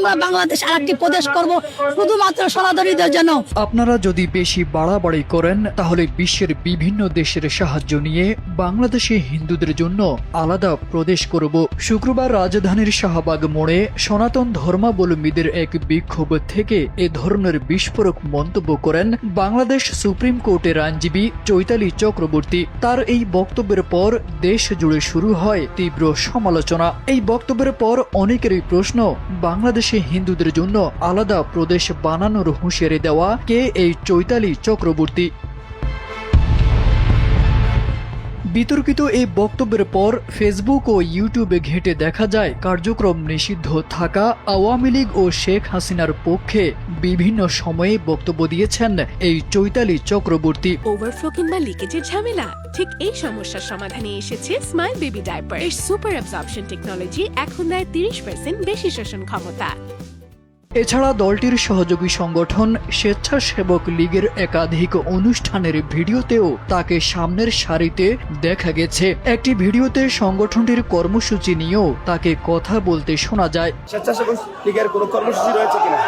আমরা বাংলাদেশ আরেকটি প্রদেশ করব শুধুমাত্র সনাতনীদের জন্য। আপনারা যদি বেশি বাড়াবাড়ি করেন তাহলে বিশ্বের বিভিন্ন দেশের সাহায্য নিয়ে বাংলাদেশে হিন্দুদের জন্য আলাদা প্রদেশ করব। শুক্রবার রাজধানীর শাহবাগ মোড়ে সনাতন ধর্মাবলম্বীদের এক বিক্ষোভ থেকে এ ধরনের বিস্ফোরক মন্তব্য করেন বাংলাদেশ সুপ্রিম কোর্টের আইনজীবী চৈতালি চক্রবর্তী। তার এই বক্তব্যের পর দেশ জুড়ে শুরু হয় তীব্র সমালোচনা। এই বক্তব্যের পর অনেকেরই প্রশ্ন, বাংলাদেশে হিন্দুদের জন্য আলাদা প্রদেশ বানানোর হুঁশিয়ারি দেওয়া কে এই চৈতালি চক্রবর্তী? বিতর্কিত এই বক্তব্যের পর ফেসবুক ও ইউটিউবে ঘেঁটে দেখা যায় কার্যক্রম নিষিদ্ধ থাকা আওয়ামী লীগ ও শেখ হাসিনার পক্ষে বিভিন্ন সময়ে বক্তব্য দিয়েছেন এই চৈতালি চক্রবর্তী। ওভারফ্লো কিংবা লিকেজের ঝামেলা? ঠিক এই সমস্যার সমাধানে এসেছে স্মাইল বেবি ডায়াপার। এর সুপার অ্যাবজর্পশন টেকনোলজি এখন দেয় 30% বেশি শোষণ ক্ষমতা। এছাড়া দলটির সহযোগী সংগঠন স্বেচ্ছাসেবক লীগের একাধিক অনুষ্ঠানের ভিডিওতেও তাকে সামনের সারিতে দেখা গেছে। একটি ভিডিওতে সংগঠনটির কর্মসূচি নিয়েও তাকে কথা বলতে শোনা যায়। স্বেচ্ছাসেবক লীগের কোনো কর্মসূচি রয়েছে কিনা?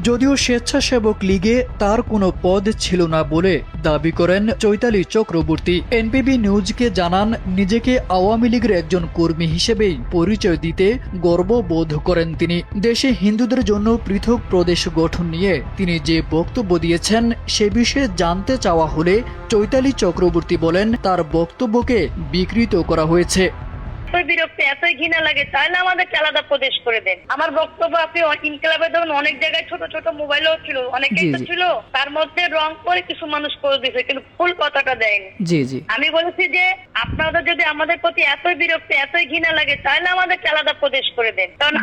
যদিও স্বেচ্ছাসেবক লীগে তার কোনো পদ ছিল না বলে দাবি করেন চৈতালি চক্রবর্তী। এনপিবি নিউজকে জানান, নিজেকে আওয়ামী লীগের একজন কর্মী হিসেবেই পরিচয় দিতে গর্ববোধ করেন তিনি। দেশে হিন্দুদের জন্য পৃথক প্রদেশ গঠন নিয়ে তিনি যে বক্তব্য দিয়েছেন সে বিষয়ে জানতে চাওয়া হলে চৈতালি চক্রবর্তী বলেন, তার বক্তব্যকে বিকৃত করা হয়েছে। এতই বিরক্তি, এতই ঘৃণা লাগে, তাহলে আমাদেরকে আলাদা প্রদেশ করে দেন। আমার বক্তব্য আপনি ইনকিলাবে ধরুন অনেক জায়গায় ছোট ছোট মোবাইলও ছিল, অনেকেই তো ছিল, তার মধ্যে রং করে কিছু মানুষ করে দিয়েছে, কিন্তু ফুল কথাটা দেয়নি। আমি বলেছি যে আপনাদের যদি আমাদের প্রতি এতই বিরক্তি, এতই ঘৃণা লাগে, তাহলে আমাদেরকে আলাদা প্রদেশ করে দেন। কারণ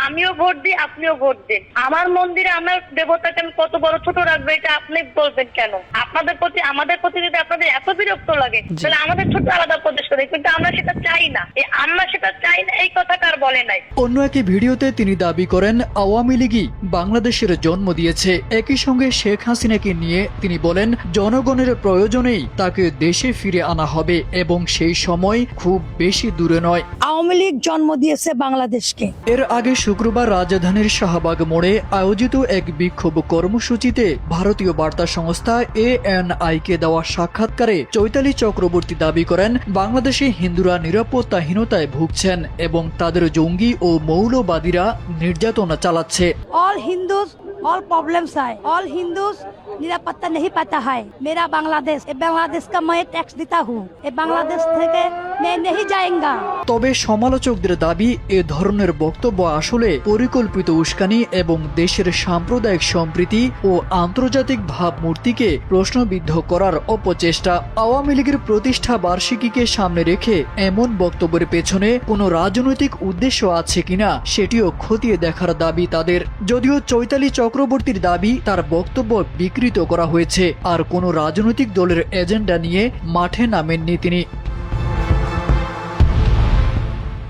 আমিও ভোট দিই, আপনিও ভোট দেন। আমার মন্দিরে আমার দেবতাকে আমি কত বড় ছোট রাখবো এটা আপনি বলবেন কেন? আপনাদের প্রতি আমাদের প্রতি যদি আপনাদের এত বিরক্ত লাগে তাহলে আমাদের ছোট আলাদা প্রদেশ করে, কিন্তু আমরা সেটা চাই না। আমরা সেটা চাই না, এই কথাটা আর বলে নাই। অন্য একটি ভিডিওতে তিনি দাবি করেন আওয়ামী লীগই বাংলাদেশের জন্ম দিয়েছে। একই সঙ্গে শেখ হাসিনাকে নিয়ে তিনি বলেন, জনগণের প্রয়োজনেই তাকে দেশে ফিরে আনা হবে এবং সেই সময় খুব বেশি দূরে নয়। আওয়ামী লীগ জন্ম দিয়েছে বাংলাদেশকে। এর আগে শুক্রবার রাজধানীর শাহবাগ মোড়ে আয়োজিত এক বিক্ষোভ কর্মসূচিতে ভারতীয় বার্তা সংস্থা ANI কে দেওয়া সাক্ষাৎকারে চৈতালি চক্রবর্তী দাবি করেন, বাংলাদেশে হিন্দুরা নিরাপত্তাহীনতায় ভুগছেন এবং তাদের জঙ্গি ও মৌলবাদীরা নির্যাতন চালাচ্ছে। ऑल हिंदूज ऑल प्रॉब्लम्स है, ऑल हिंदूज निरापत्ता नहीं पाता है। मेरा बांग्लादेश, ये बांग्लादेश का मैं टैक्स देता हूँ, ये बांग्लादेश থেকে मैं नहीं जाएगा। তবে সমালোচকদের দাবি, এ ধরনের বক্তব্য আসলে পরিকল্পিত উস্কানি এবং দেশের সাম্প্রদায়িক সম্প্রীতি ও আন্তর্জাতিক ভাবমূর্তিকে প্রশ্নবিদ্ধ করার অপচেষ্টা। আওয়ামী লীগের প্রতিষ্ঠা বার্ষিকীকে সামনে রেখে এমন বক্তব্যের পেছনে কোনো রাজনৈতিক উদ্দেশ্য আছে কিনা সেটিও খতিয়ে দেখার দাবি তাদের। যদিও চৈতালি চক্রবর্তীর দাবি তার বক্তব্য বিকৃত করা হয়েছে, আর কোনো রাজনৈতিক দলের এজেন্ডা নিয়ে মাঠে নামেননি তিনি।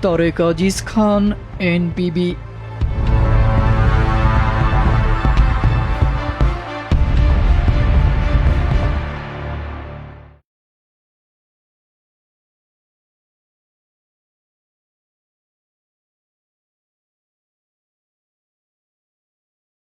তারেক আজিজ খান, NPB।